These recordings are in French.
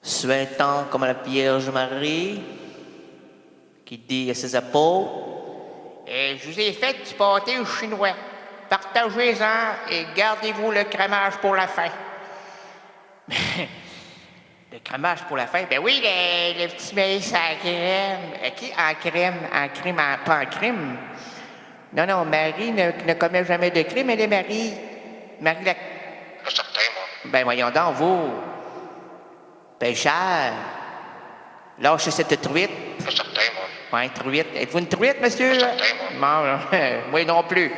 suintant comme la Vierge Marie, qui dit à ses apôtres, Je vous ai fait du pâté aux Chinois. Partagez-en et gardez-vous le crémage pour la fin. Le crémage pour la fin? Ben oui, le petit maïs à la crème. Qui en crème? En crème, pas en crème? Non, non, Marie ne commet jamais de crime, elle est Marie. Marie la... Pas certain, moi. Ben voyons donc, vous. Pêcheur. Lâchez cette truite. Pas certain, moi. Ouais, truite. Êtes-vous une truite, monsieur? Pas certain, moi. Non, moi non plus.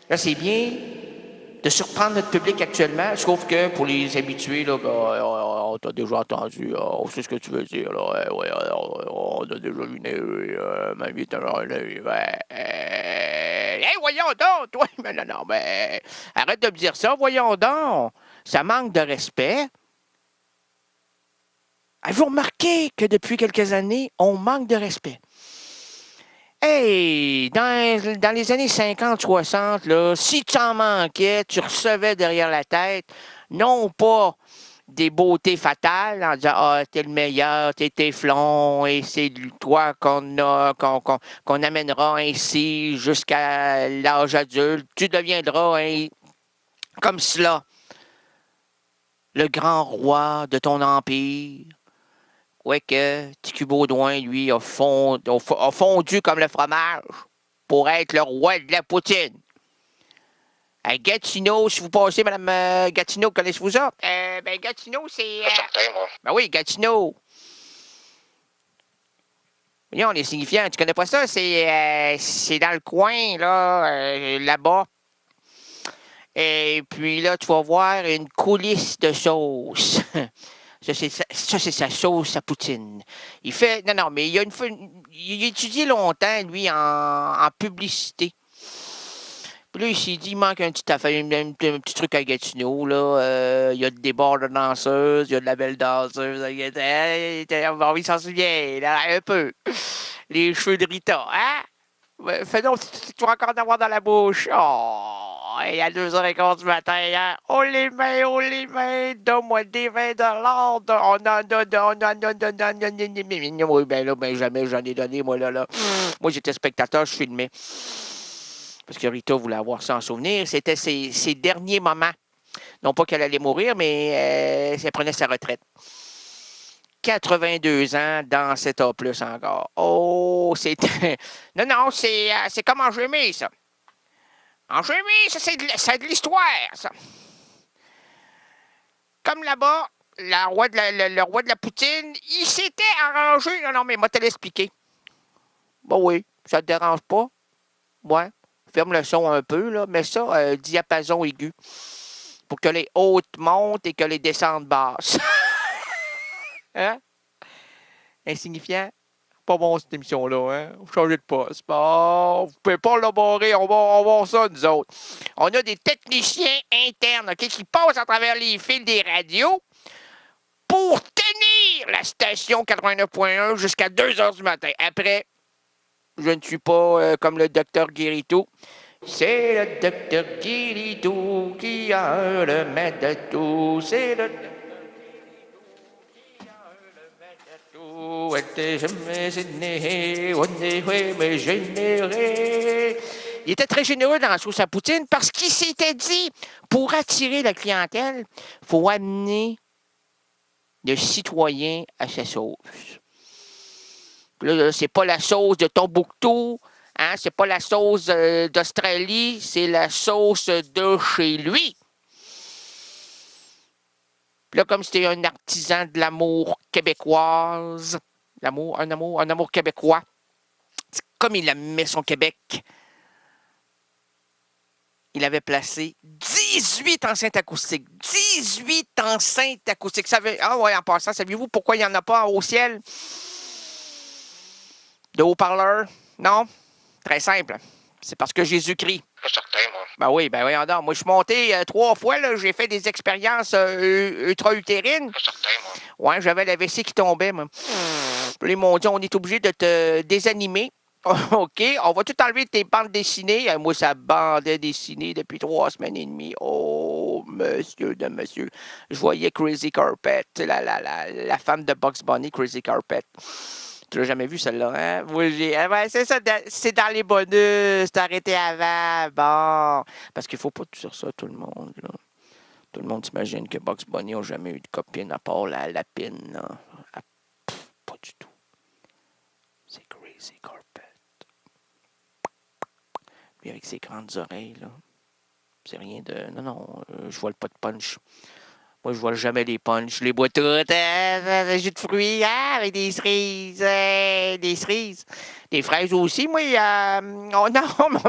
Là, c'est bien de surprendre notre public actuellement, sauf que pour les habitués, là, on t'a déjà entendu, on sait ce que tu veux dire, là. On a déjà vu ma vie est un hey, voyons donc, toi! Mais non, mais arrête de me dire ça, voyons donc! Ça manque de respect. Avez-vous remarqué que depuis quelques années, on manque de respect? Hey, dans les années 50-60, là, si tu en manquais, tu recevais derrière la tête, non pas des beautés fatales en disant ah, t'es le meilleur, t'es téflon, et c'est toi qu'on amènera ainsi jusqu'à l'âge adulte. Tu deviendras comme cela, le grand roi de ton empire. Ouais que T.Q. Baudouin, lui, a fondu comme le fromage pour être le roi de la poutine. À Gatineau, si vous passez, Mme Gatineau, connaissez-vous ça? Ben Gatineau, c'est... Pas certain, moi. Ben oui, Gatineau. Voyons, les signifiants, tu connais pas ça? C'est dans le coin, là, là-bas. Et puis là, tu vas voir une coulisse de sauce. Ça, c'est sa sauce à poutine. Il fait... Non, mais il a étudié longtemps, lui, en publicité. Puis là, il s'est dit, il manque un petit affaire, un petit truc à Gatineau, là. Il y a des bars de danseuses, il y a de la belle danseuse. Il s'en souvient, là, un peu. Les cheveux de Rita, hein? Fais donc, tu vas encore en avoir dans la bouche. Oh! Il y a 2h15 du matin, hein? Oh les mains, donne-moi des $20. Oui, ben là, ben jamais j'en ai donné, moi, là. Moi, j'étais spectateur, je filmais. Parce que Rita voulait avoir ça en souvenir. C'était ses derniers moments. Non pas qu'elle allait mourir, mais elle prenait sa retraite. 82 ans dans cet A+, encore. Oh, c'était... Non, c'est comme en Gémé, ça. En Gémé, ça, c'est de l'histoire, ça. Comme là-bas, le roi de la poutine, il s'était arrangé... Non, mais moi, te l'expliquer. Bon, oui, ça te dérange pas? Ouais. Ferme le son un peu, là. Mets ça, diapason aigu. Pour que les hautes montent et que les descentes bassent. Hein? Insignifiant? Pas bon, cette émission-là, hein? Vous changez de poste. Bon, vous pouvez pas l'aborder, on va voir ça, nous autres. On a des techniciens internes, OK, qui passent à travers les fils des radios pour tenir la station 89.1 jusqu'à 2h du matin. Après, je ne suis pas comme le docteur Guérito. C'est le docteur Guérito qui a le maître de tout. C'est le docteur Guérito qui a le maître de tout. Il était très généreux dans la sauce à poutine parce qu'il s'était dit, pour attirer la clientèle, il faut amener le citoyen à sa sauce. Là, c'est pas la sauce de Tombouctou, hein, c'est pas la sauce d'Australie, c'est la sauce de chez lui. Puis là, comme c'était un artisan de l'amour québécoise, un amour québécois, comme il aimait son Québec, il avait placé 18 enceintes acoustiques. 18 enceintes acoustiques. Ah ouais, en passant, saviez-vous pourquoi il n'y en a pas au ciel? De haut-parleurs? Non? Très simple. C'est parce que Jésus-Christ. Pas certain, moi. Ben oui, non. Moi, je suis monté 3 fois, là. J'ai fait des expériences ultra-utérines. Pas certain, moi. Ouais, j'avais la vessie qui tombait, moi. Puis ils m'ont dit, on est obligé de te désanimer. OK, on va tout enlever tes bandes dessinées. Moi, ça bandait dessinées depuis 3 semaines et demie. Oh, Oh, monsieur de monsieur. Je voyais Crazy Carpet, la femme de Bugs Bunny, Crazy Carpet. Tu l'as jamais vu, celle-là, hein? Oui, c'est ça, c'est dans les bonus, t'as arrêté avant, bon. Parce qu'il faut pas dire ça, tout le monde, là. Tout le monde s'imagine que Bugs Bunny n'a jamais eu de copine à part la lapine, là. Ah, pas du tout. C'est Crazy Carpet. Puis avec ses grandes oreilles, là. C'est rien de... Non, je vois le pas de punch. Moi, je vois jamais les punchs. Je les bois toutes. Jus de fruits, avec des cerises. Des cerises. Des fraises aussi. Moi, on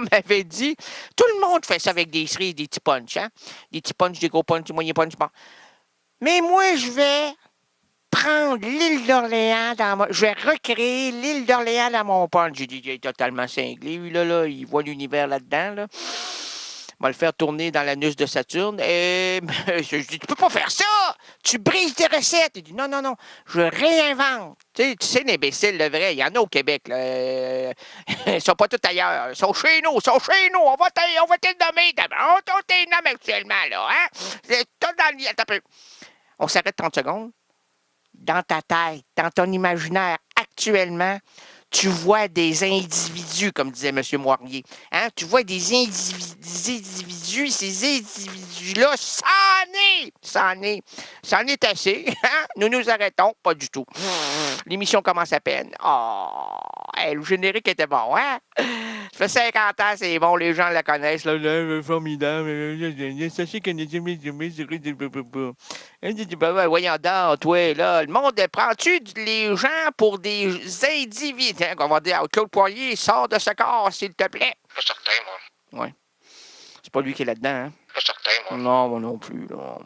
m'avait dit, tout le monde fait ça avec des cerises, des petits punchs. Hein? Des petits punchs, des gros punchs, des moyens punchs. Bon. Mais moi, je vais prendre l'île d'Orléans dans mon... Je vais recréer l'île d'Orléans dans mon punch. J'ai dit, il est totalement cinglé. Lui, là, il voit l'univers là-dedans, là. On va le faire tourner dans l'anus de Saturne. Et je dis, tu peux pas faire ça! Tu brises tes recettes! Il dit, non, je réinvente. Tu sais, l'imbécile, le vrai, il y en a au Québec. Là. Ils sont pas tous ailleurs. Ils sont chez nous. On va te le nommer. On te le nomme actuellement, là. Hein? C'est tout dans le... Attends un peu. On s'arrête 30 secondes. Dans ta tête, dans ton imaginaire, actuellement, tu vois des individus, comme disait M. Moirier. Hein? Tu vois des individus, ces individus-là, c'en est assez. Hein? Nous nous arrêtons, pas du tout. L'émission commence à peine. Oh, le générique était bon, hein? Ça fait 50 ans, c'est bon, les gens la connaissent. Là, formidable. Sachez qu'on est jamais sur... Voyons donc, toi, là, le monde, prends-tu les gens pour des individus? Hein, on va dire, Claude Poirier, sors de ce corps, s'il te plaît. Pas certain, moi. Ouais. C'est pas lui qui est là-dedans, hein? Pas certain, moi. Non, moi non plus, là.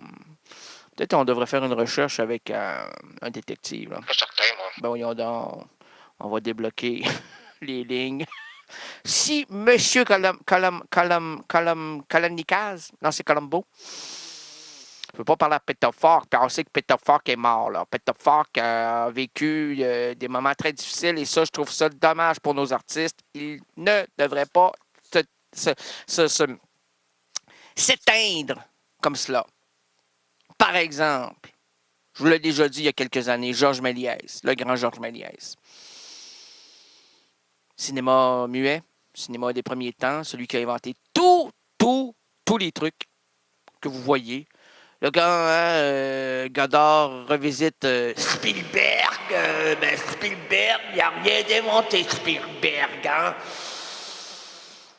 Peut-être qu'on devrait faire une recherche avec un détective, là. Pas certain, moi. Ben voyons donc, on va débloquer les lignes. Si M. Colonicaz, non, c'est Colombo, je ne peux pas parler à Peter Falk, puis on sait que Peter Falk est mort, là. Peter Falk a vécu des moments très difficiles, et ça, je trouve ça dommage pour nos artistes. Il ne devrait pas s'éteindre comme cela. Par exemple, je vous l'ai déjà dit il y a quelques années, Georges Méliès, le grand Georges Méliès. Cinéma muet, cinéma des premiers temps, celui qui a inventé tous les trucs que vous voyez. Le gars, Godard revisite Spielberg. Spielberg, il n'a rien démonté, Spielberg. Hein?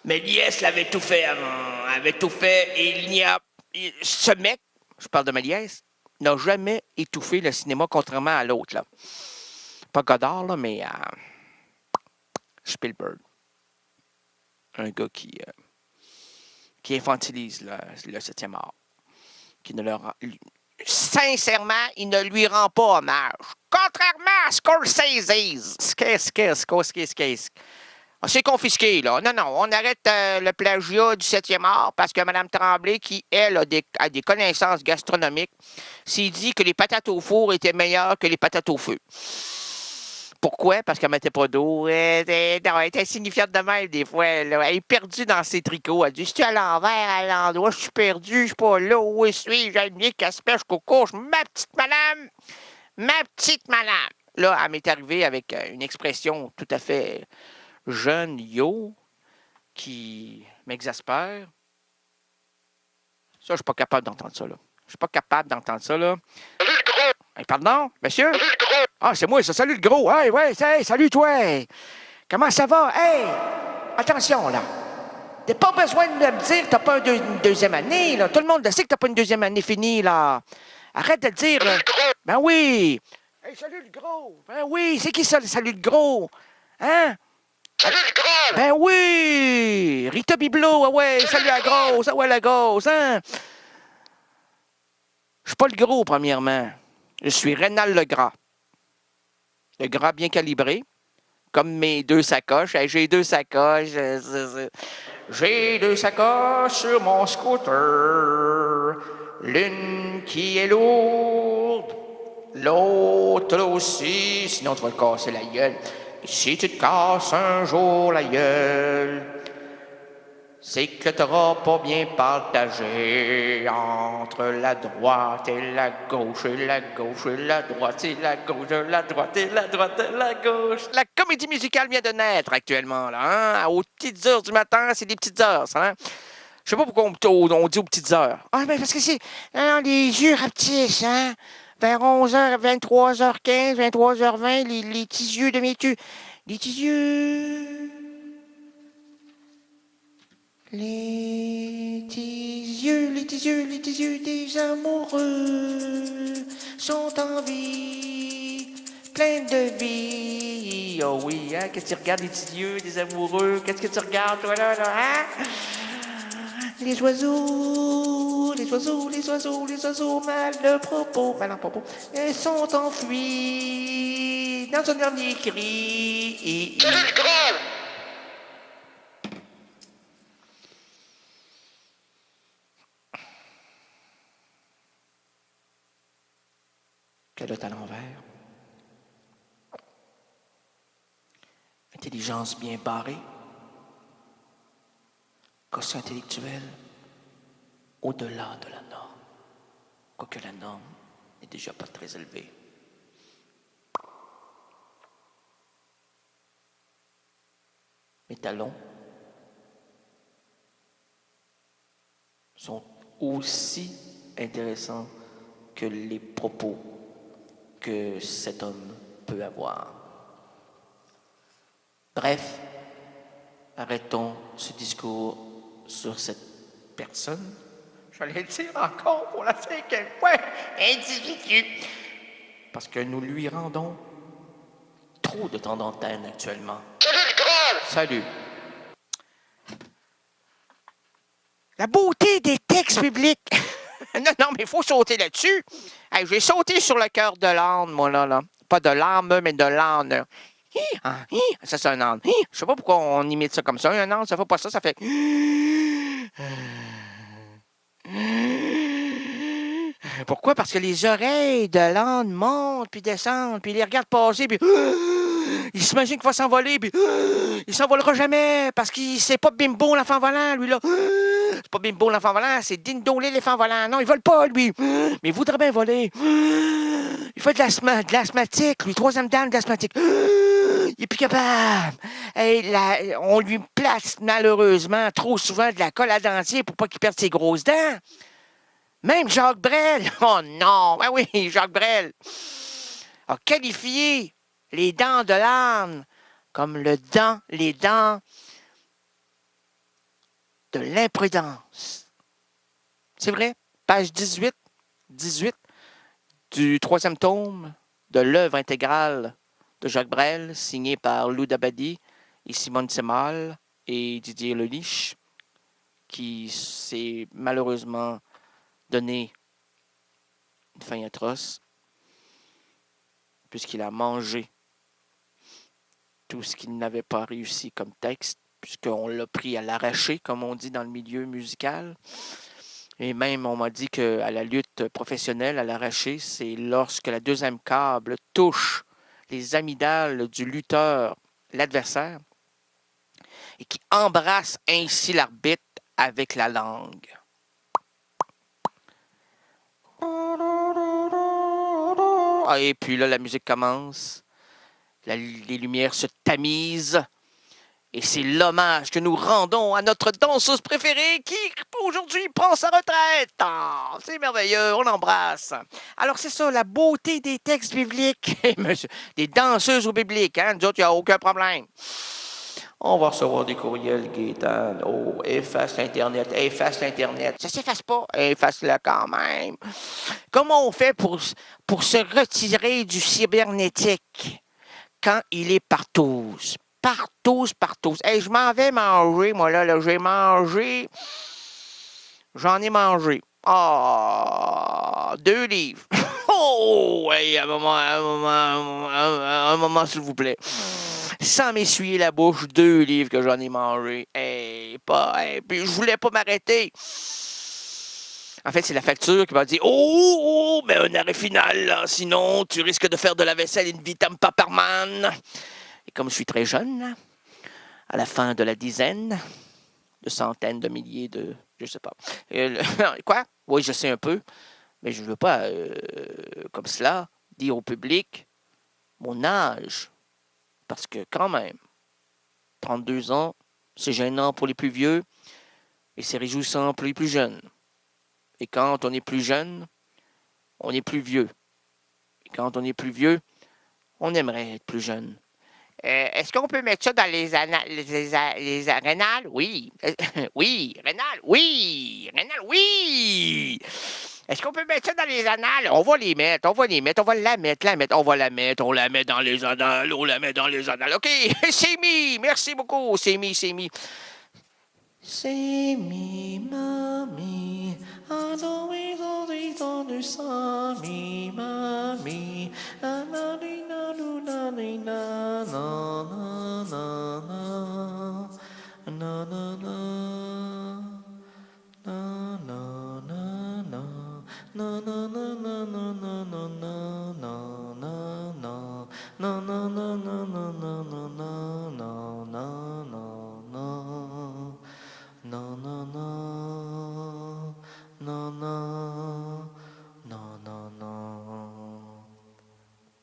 Méliès l'avait tout fait avant, et il n'y a... Ce mec, je parle de Méliès, n'a jamais étouffé le cinéma, contrairement à l'autre, là. Pas Godard, là, mais Spielberg. Un gars qui infantilise le 7e art. Qui ne leur... Sincèrement, il ne lui rend pas hommage. Contrairement à Scorsese. C'est confisqué, là. Non, on arrête le plagiat du 7e art parce que Mme Tremblay, qui, elle, a des connaissances gastronomiques, s'est dit que les patates au four étaient meilleures que les patates au feu. Pourquoi? Parce qu'elle ne mettait pas d'eau. Elle était insignifiante de même, des fois. Là. Elle est perdue dans ses tricots. Elle dit, si tu es à l'envers, à l'endroit, je suis perdu, je suis pas là, où suis-je? J'ai une vieille casse-pêche, coco, ma petite madame. Là, elle m'est arrivée avec une expression tout à fait jeune, qui m'exaspère. Ça, je ne suis pas capable d'entendre ça, là. Salut, le gros! Hey, pardon, monsieur? Salut, le gros! Ah, c'est moi, ça. Salut, le gros. Hey, salut, toi. Comment ça va? Hey, attention, là. T'as pas besoin de me dire que t'as pas une deuxième année, là. Tout le monde le sait que t'as pas une deuxième année finie, là. Arrête de le dire, là. Salut, le gros! Ben oui. Hey, salut, le gros. Ben oui, c'est qui ça, le salut, le gros? Hein? Salut, le gros! Ben oui. Rita Biblo, ah ouais, salut la grosse, ah ouais, la grosse, hein? Je suis pas le gros, premièrement. Je suis Rénal Legras. Le gras bien calibré, comme mes 2 sacoches. Hey, j'ai 2 sacoches. J'ai 2 sacoches sur mon scooter. L'une qui est lourde, l'autre aussi. Sinon, tu vas te casser la gueule. Et si tu te casses un jour la gueule, c'est que t'auras pas bien partagé entre la droite et la gauche, et la gauche et la droite, et la gauche, et la droite, et la droite, et la gauche. La comédie musicale vient de naître actuellement, là, hein? Aux petites heures du matin, c'est des petites heures, ça, hein? Je sais pas pourquoi on dit aux petites heures. Ah, mais parce que c'est les yeux rapetissent, hein? Vers 11h, 23h15, 23h20, les petits yeux de mes yeux. Les petits yeux. Les petits yeux, les petits yeux, les petits yeux des amoureux sont en vie, plein de vie. Oh oui, hein? Qu'est-ce que tu regardes, les petits yeux des amoureux? Qu'est-ce que tu regardes, toi, là, hein? Les oiseaux, les oiseaux, les oiseaux, les oiseaux mal de propos, ils sont enfuis dans un dernier cri. Quel est le Graal? Calotte à l'envers. Intelligence bien barrée. Quotient intellectuel au-delà de la norme. Quoique la norme n'est déjà pas très élevée. Mes talons sont aussi intéressants que les propos que cet homme peut avoir. Bref, arrêtons ce discours sur cette personne. Je vais le dire encore pour la cinquième fois, individu. Parce que nous lui rendons trop de temps d'antenne actuellement. Quel est le Graal? Salut. La beauté des textes bibliques. Non, mais il faut sauter là-dessus. Hey, j'ai sauté sur le cœur de l'âne, moi, là. Pas de l'âme, mais de l'âne. Ça, c'est un âne. Je sais pas pourquoi on imite ça comme ça. Un âne, ça fait pas ça, ça fait... Pourquoi? Parce que les oreilles de l'âne montent, puis descendent, puis il les regarde passer, puis... Il s'imagine qu'il va s'envoler, puis il s'envolera jamais, parce qu'il c'est pas Bimbo l'enfant volant, lui, là. C'est pas Bimbo l'enfant volant, c'est Dindo l'éléphant volant. Non, il vole pas, lui. Mais il voudrait bien voler. Il fait de l'asthmatique, lui, troisième dame d'asthmatique. Il est plus capable. Et on lui place, malheureusement, trop souvent de la colle à dentier pour pas qu'il perde ses grosses dents. Même Jacques Brel, oh non, ah oui, Jacques Brel a qualifié les dents de l'âne comme les dents de l'imprudence. C'est vrai, page 18 du troisième tome de l'œuvre intégrale de Jacques Brel, signé par Lou Dabadi et Simone Semal et Didier Lelich, qui s'est malheureusement donné une fin atroce, puisqu'il a mangé tout ce qu'il n'avait pas réussi comme texte, puisqu'on l'a pris à l'arraché, comme on dit dans le milieu musical. Et même, on m'a dit qu'à la lutte professionnelle, à l'arraché, c'est lorsque la deuxième câble touche les amygdales du lutteur, l'adversaire, et qui embrasse ainsi l'arbitre avec la langue. Et puis là, la musique commence. Les lumières se tamisent. Et c'est l'hommage que nous rendons à notre danseuse préférée qui, aujourd'hui, prend sa retraite. Oh, c'est merveilleux, on l'embrasse. Alors, c'est ça, la beauté des textes bibliques. Des danseuses au biblique, hein? Nous autres, il n'y a aucun problème. On va recevoir des courriels, Gaétan. Oh, efface l'Internet, efface l'Internet. Ça s'efface pas, efface-le quand même. Comment on fait pour se retirer du cybernétique quand il est partout? Partout. Hey, je m'en vais manger, moi, là. J'ai mangé. J'en ai mangé. 2 livres. Oh! Hey, un moment, s'il vous plaît. Sans m'essuyer la bouche, 2 livres que j'en ai mangé. Puis je voulais pas m'arrêter. En fait, c'est la facture qui m'a dit « Oh, mais un arrêt final, là, sinon tu risques de faire de la vaisselle in vitam paparman. » Et comme je suis très jeune, là, à la fin de la dizaine, centaines, de milliers, de... Je sais pas. Quoi? Oui, je sais un peu, mais je ne veux pas, comme cela, dire au public mon âge. Parce que quand même, 32 ans, c'est gênant pour les plus vieux et c'est réjouissant pour les plus jeunes. Et quand on est plus jeune, on est plus vieux. Et quand on est plus vieux, on aimerait être plus jeune. Est-ce qu'on peut mettre ça dans les rénales? Oui. Oui. Rénal? Oui. Rénal? Oui. Est-ce qu'on peut mettre ça dans les annales? On va les mettre, on va la mettre, on la met dans les annales, OK, c'est mis, merci beaucoup, c'est mis. C'est mi, mami, I know it's always on the sun, mi, mami, na na na na na na na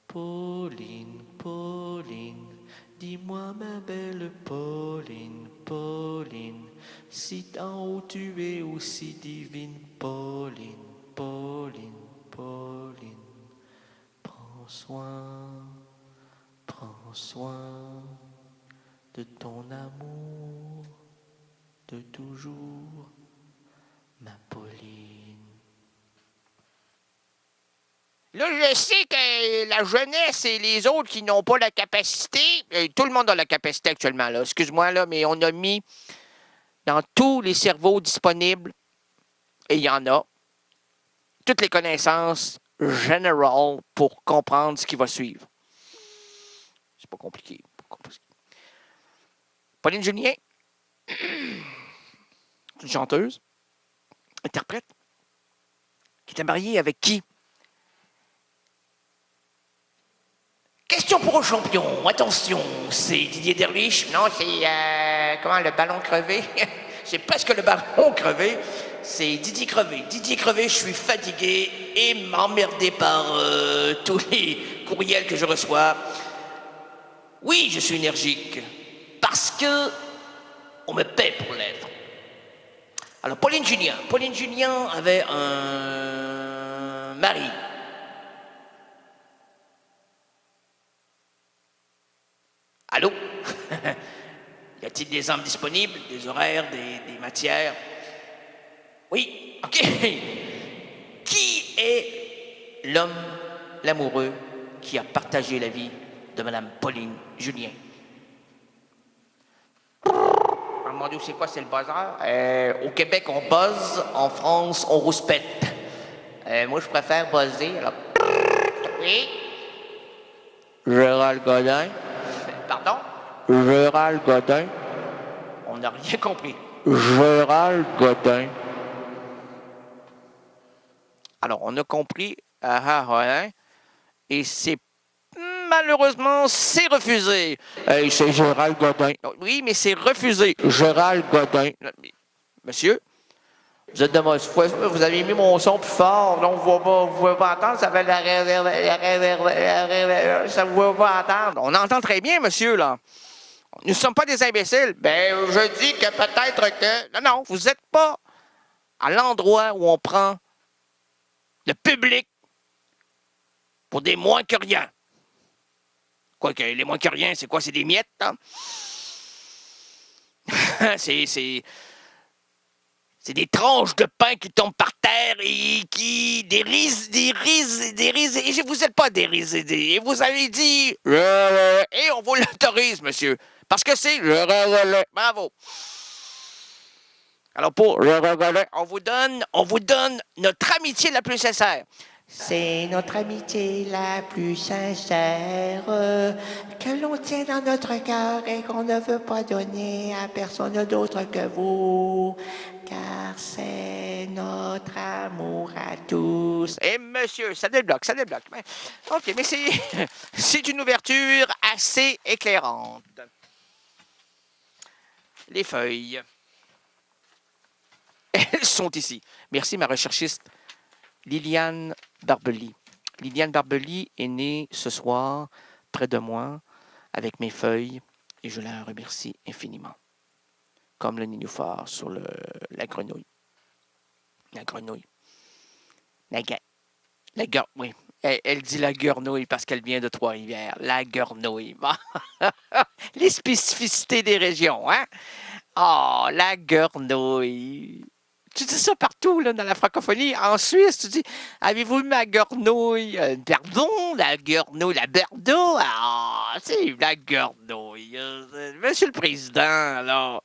Pauline, Pauline, dis-moi ma belle Pauline, Pauline, si en haut tu es aussi divine, Pauline, Pauline, Pauline, prends soin de ton amour, de toujours, ma Pauline. Là, je sais que la jeunesse et les autres qui n'ont pas la capacité, tout le monde a la capacité actuellement, là, excuse-moi, là, mais on a mis dans tous les cerveaux disponibles, et il y en a, toutes les connaissances générales pour comprendre ce qui va suivre. C'est pas compliqué. Pauline Julien, une chanteuse, interprète, qui était mariée avec qui? Question pour un champion. Attention, c'est Didier Derlich. Non, c'est le ballon crevé. C'est presque le ballon crevé. C'est Didier Crevé. Didier Crevé, je suis fatigué et m'emmerdé par tous les courriels que je reçois. Oui, je suis énergique parce que on me paie pour l'être. Alors, Pauline Julien avait un mari. Allô? Y a-t-il des hommes disponibles, des horaires, des matières? Oui, OK. Qui est l'homme, l'amoureux, qui a partagé la vie de Mme Pauline Julien? Mon Dieu, c'est quoi, c'est le buzzer? Au Québec, on buzz. En France, on rouspète. Moi, je préfère buzzer. Alors... Oui? Gérald Godin. Pardon? Gérald Godin. On n'a rien compris. Gérald Godin. Alors, on a compris. Et c'est malheureusement, c'est refusé. C'est Gérald Godin. Oui, mais c'est refusé. Gérald Godin. Monsieur, vous êtes de mauvaise foi. Vous avez mis mon son plus fort. Donc, vous ne pouvez pas entendre. Ça fait ça ne vous pas entendre. On entend très bien, monsieur, là. Nous ne sommes pas des imbéciles. Ben, je dis que peut-être que... Non, vous n'êtes pas à l'endroit où on prend le public pour des moins que rien. Quoique, les moins que rien, c'est quoi? C'est des miettes, hein? C'est des tranches de pain qui tombent par terre et qui dérisent. Et vous n'êtes pas dérisé. Et vous avez dit... Et on vous l'autorise, monsieur. Parce que c'est... Bravo. Alors, pour... On vous donne notre amitié la plus sincère. C'est notre amitié la plus sincère que l'on tient dans notre cœur et qu'on ne veut pas donner à personne d'autre que vous, car c'est notre amour à tous. Et monsieur, ça débloque. OK, mais c'est une ouverture assez éclairante. Les feuilles. sont ici. Merci, ma recherchiste Liliane Barbely. Liliane Barbely est née ce soir près de moi avec mes feuilles et je la remercie infiniment. Comme le nénuphar sur la grenouille. La grenouille. Oui. Elle dit la grenouille parce qu'elle vient de Trois-Rivières. La grenouille. Les spécificités des régions, hein? Oh, la grenouille. Tu dis ça partout, là, dans la francophonie. En Suisse, tu dis, avez-vous eu ma grenouille? Pardon, la grenouille, la Bordeaux? Ah, c'est la grenouille. Monsieur le Président, alors.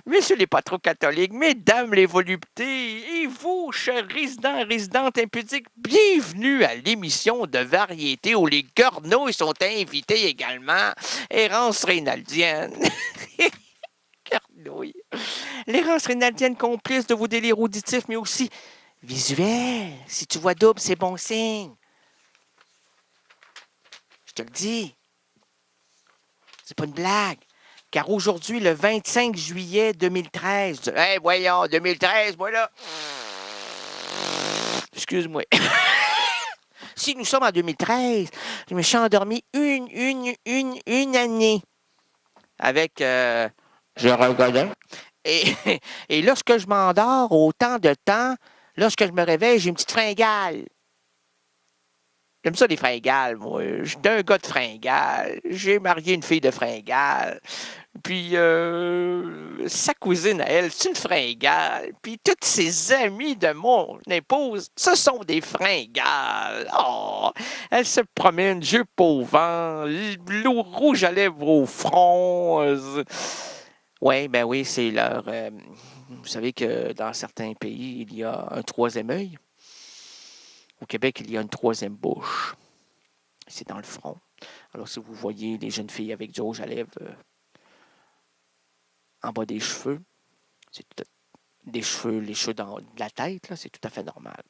Messieurs les patrons catholiques, mesdames les voluptés, et vous, chers résidents et résidentes impudiques, bienvenue à l'émission de variété où les grenouilles sont invités également. Errance rénaldienne. Grenouille. L'errance rénaldienne complice de vos délires auditifs, mais aussi visuels. Si tu vois double, c'est bon signe. Je te le dis. C'est pas une blague. Car aujourd'hui, le 25 juillet 2013... voyons, 2013, moi là... Excuse-moi. Si nous sommes en 2013, je me suis endormi une année avec... je regardais. Et lorsque je m'endors, autant de temps, lorsque je me réveille, j'ai une petite fringale. J'aime ça, les fringales, moi. Je suis un gars de fringale. J'ai marié une fille de fringale. Puis, sa cousine, elle, c'est une fringale. Puis, tous ses amis de mon épouse, ce sont des fringales. Oh, elle se promène, jeu au vent, l'eau rouge à lèvres au front. Oui, c'est leur... vous savez que dans certains pays, il y a un troisième œil. Au Québec, il y a une troisième bouche. C'est dans le front. Alors, si vous voyez les jeunes filles avec du rouge à lèvres en bas des cheveux, c'est les cheveux de la tête, là, c'est tout à fait normal.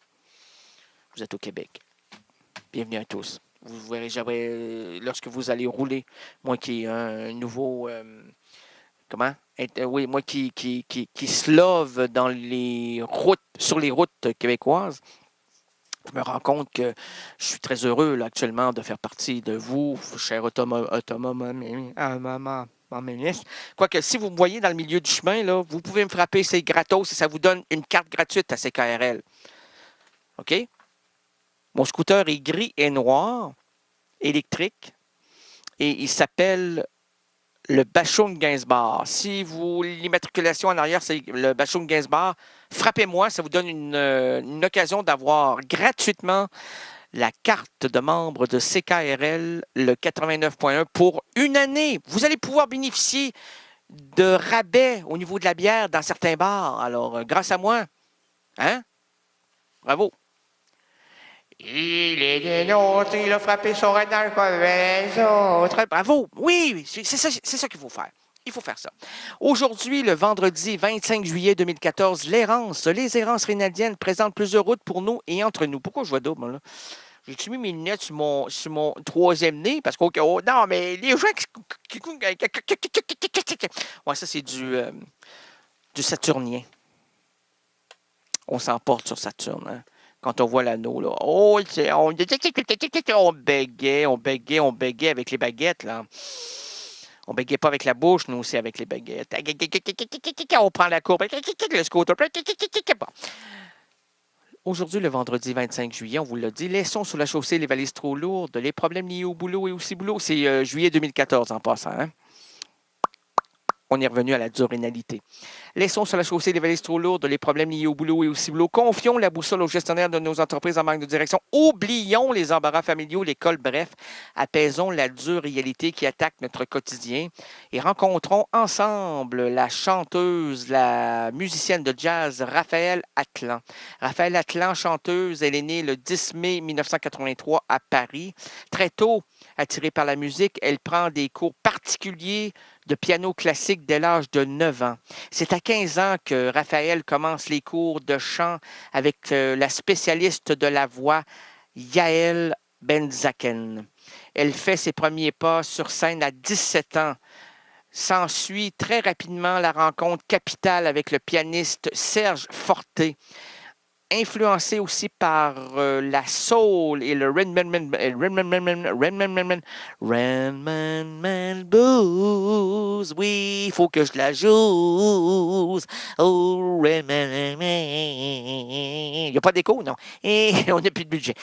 Vous êtes au Québec. Bienvenue à tous. Vous verrez jamais, lorsque vous allez rouler, moi qui ai un nouveau... moi qui se love dans les routes, sur les routes québécoises, je me rends compte que je suis très heureux là, actuellement de faire partie de vous, cher automobiliste. Quoique, si vous me voyez dans le milieu du chemin, là, vous pouvez me frapper, c'est gratos et ça vous donne une carte gratuite à CKRL. OK? Mon scooter est gris et noir, électrique, et il s'appelle le Bashung Gainsbar. Si vous l'immatriculation en arrière, c'est le Bashung Gainsbar, frappez-moi, ça vous donne une occasion d'avoir gratuitement la carte de membre de CKRL, le 89.1, pour une année. Vous allez pouvoir bénéficier de rabais au niveau de la bière dans certains bars. Alors, grâce à moi, hein? Bravo. Il est des nôtres, il a frappé son renard comme les autres. Bravo! Oui, c'est ça qu'il faut faire. Il faut faire ça. Aujourd'hui, le vendredi 25 juillet 2014, les errances rénaldiennes présentent plusieurs routes pour nous et entre nous. Pourquoi je vois double, là? J'ai-tu mis mes lunettes sur mon troisième nez? Parce que, non, mais les gens qui... Ouais, ça, c'est du saturnien. On s'emporte sur Saturne, hein? Quand on voit l'anneau, là. Oh, on bégait avec les baguettes, là. On bégait pas avec la bouche, nous aussi, avec les baguettes. On prend la courbe. Le scooter. Aujourd'hui, le vendredi 25 juillet, on vous l'a dit, laissons sur la chaussée les valises trop lourdes, les problèmes liés au boulot et aussi boulot. C'est juillet 2014 en passant, hein? On est revenu à la durénalité. Laissons sur la chaussée les valises trop lourdes, les problèmes liés au boulot et au ciboulot. Confions la boussole aux gestionnaires de nos entreprises en manque de direction. Oublions les embarras familiaux, l'école, bref. Apaisons la dure réalité qui attaque notre quotidien et rencontrons ensemble la chanteuse, la musicienne de jazz, Raphaël Atlan. Raphaël Atlan, chanteuse, elle est née le 10 mai 1983 à Paris. Très tôt, attirée par la musique, elle prend des cours particuliers de piano classique dès l'âge de 9 ans. C'est à 15 ans que Raphaël commence les cours de chant avec la spécialiste de la voix, Yael Benzaken. Elle fait ses premiers pas sur scène à 17 ans S'ensuit très rapidement la rencontre capitale avec le pianiste Serge Forté, influencé aussi par la soul et le Redman Blues. Oui, il faut que je la joue. Oh, Redman. Il n'y a pas d'écho, non? Et on n'a plus de budget.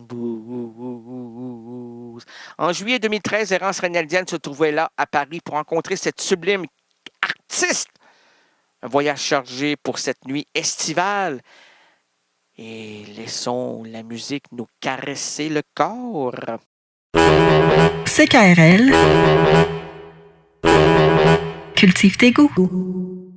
Blues. En juillet 2013, Errance Reynaldienne se trouvait là à Paris pour rencontrer cette sublime artiste. Un voyage chargé pour cette nuit estivale. Et laissons la musique nous caresser le corps. CKRL. Cultive tes goûts.